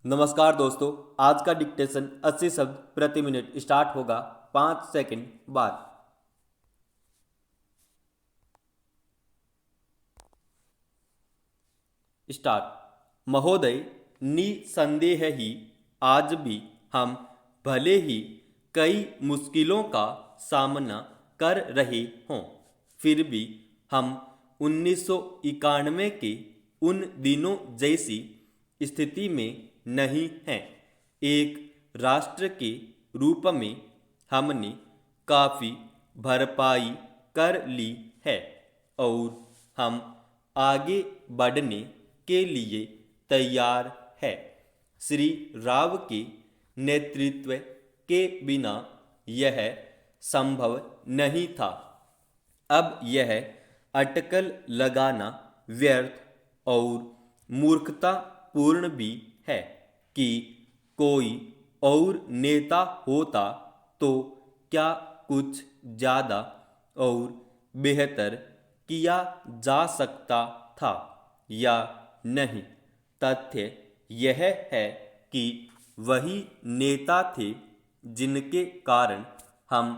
नमस्कार दोस्तों। आज का डिक्टेशन 80 शब्द प्रति मिनट स्टार्ट होगा 5 सेकंड बाद। स्टार्ट। महोदय, निसंदेह ही आज भी हम भले ही कई मुश्किलों का सामना कर रहे हों, फिर भी हम 1991 के उन दिनों जैसी स्थिति में नहीं हैं। एक राष्ट्र के रूप में हमने काफ़ी भरपाई कर ली है और हम आगे बढ़ने के लिए तैयार है। श्री राव के नेतृत्व के बिना यह संभव नहीं था। अब यह अटकल लगाना व्यर्थ और मूर्खतापूर्ण भी है कि कोई और नेता होता तो क्या कुछ ज़्यादा और बेहतर किया जा सकता था या नहीं। तथ्य यह है कि वही नेता थे जिनके कारण हम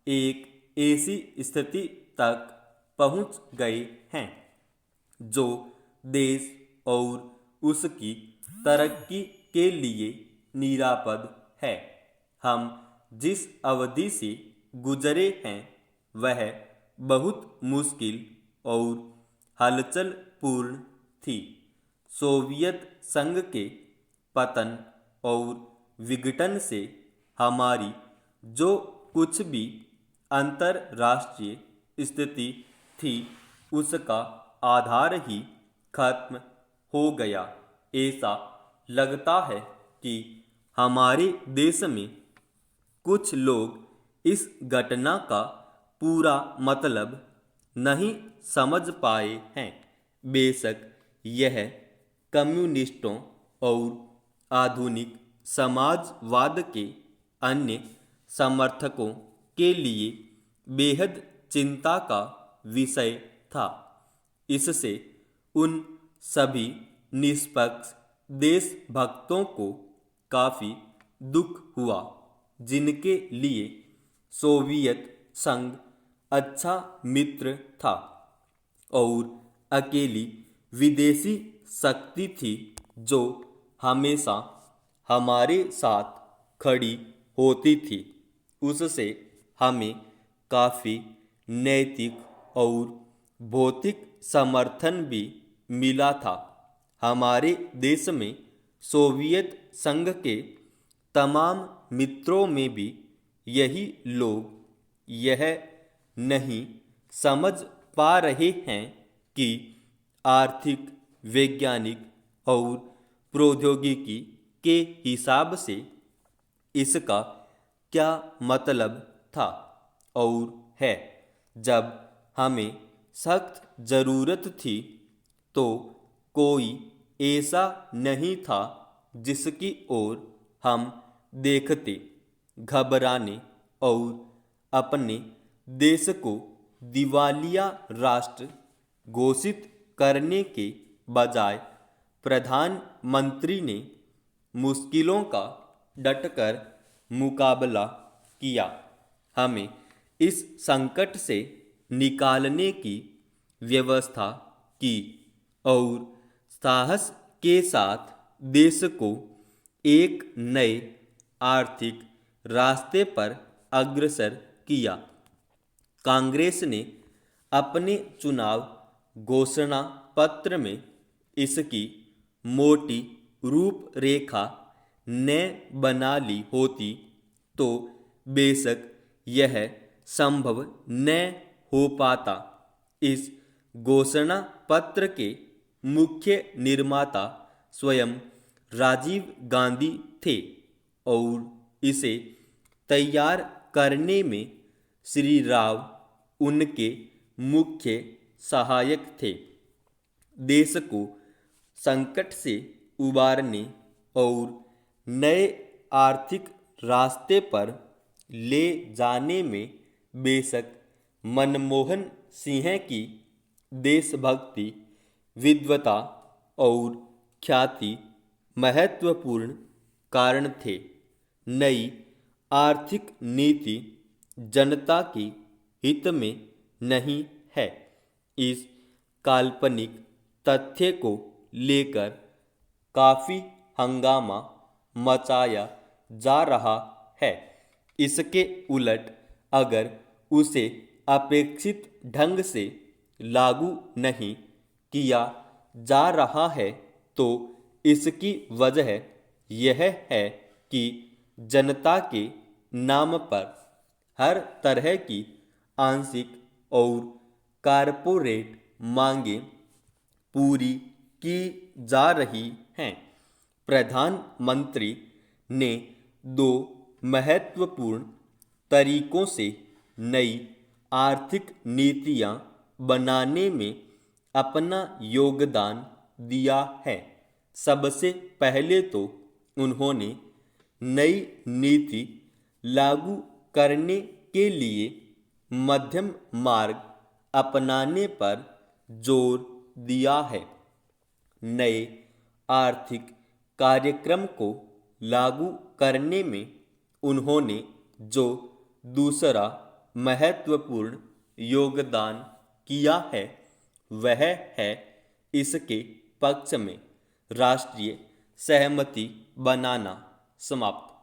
एक ऐसी स्थिति तक पहुंच गए हैं जो देश और उसकी तरक्की के लिए निरापद है। हम जिस अवधि से गुजरे हैं वह बहुत मुश्किल और हलचल पूर्ण थी। सोवियत संघ के पतन और विघटन से हमारी जो कुछ भी अंतर्राष्ट्रीय स्थिति थी उसका आधार ही खत्म हो गया। ऐसा लगता है कि हमारे देश में कुछ लोग इस घटना का पूरा मतलब नहीं समझ पाए हैं। बेशक यह कम्युनिस्टों और आधुनिक समाजवाद के अन्य समर्थकों के लिए बेहद चिंता का विषय था। इससे उन सभी निष्पक्ष देशभक्तों को काफ़ी दुख हुआ जिनके लिए सोवियत संघ अच्छा मित्र था और अकेली विदेशी शक्ति थी जो हमेशा हमारे साथ खड़ी होती थी। उससे हमें काफ़ी नैतिक और भौतिक समर्थन भी मिला था। हमारे देश में सोवियत संघ के तमाम मित्रों में भी यही लोग यह नहीं समझ पा रहे हैं कि आर्थिक, वैज्ञानिक और प्रौद्योगिकी के हिसाब से इसका क्या मतलब था और है। जब हमें सख्त ज़रूरत थी तो कोई ऐसा नहीं था जिसकी ओर हम देखते। घबराने और अपने देश को दिवालिया राष्ट्र घोषित करने के बजाय प्रधानमंत्री ने मुश्किलों का डटकर मुकाबला किया। हमें इस संकट से निकालने की व्यवस्था की और साहस के साथ देश को एक नए आर्थिक रास्ते पर अग्रसर किया। कांग्रेस ने अपने चुनाव घोषणा पत्र में इसकी मोटी रूपरेखा न बना ली होती तो बेशक यह संभव न हो पाता। इस घोषणा पत्र के मुख्य निर्माता स्वयं राजीव गांधी थे और इसे तैयार करने में श्री राव उनके मुख्य सहायक थे। देश को संकट से उबारने और नए आर्थिक रास्ते पर ले जाने में बेशक मनमोहन सिंह की देशभक्ति, विद्वता और ख्याति महत्वपूर्ण कारण थे। नई आर्थिक नीति जनता के हित में नहीं है। इस काल्पनिक तथ्य को लेकर काफ़ी हंगामा मचाया जा रहा है। इसके उलट अगर उसे अपेक्षित ढंग से लागू नहीं किया जा रहा है तो इसकी वजह यह है कि जनता के नाम पर हर तरह की आंशिक और कारपोरेट मांगें पूरी की जा रही हैं। प्रधानमंत्री ने दो महत्वपूर्ण तरीकों से नई आर्थिक नीतियां बनाने में अपना योगदान दिया है। सबसे पहले तो उन्होंने नई नीति लागू करने के लिए मध्यम मार्ग अपनाने पर जोर दिया है। नए आर्थिक कार्यक्रम को लागू करने में उन्होंने जो दूसरा महत्वपूर्ण योगदान किया है वह है इसके पक्ष में राष्ट्रीय सहमति बनाना। समाप्त।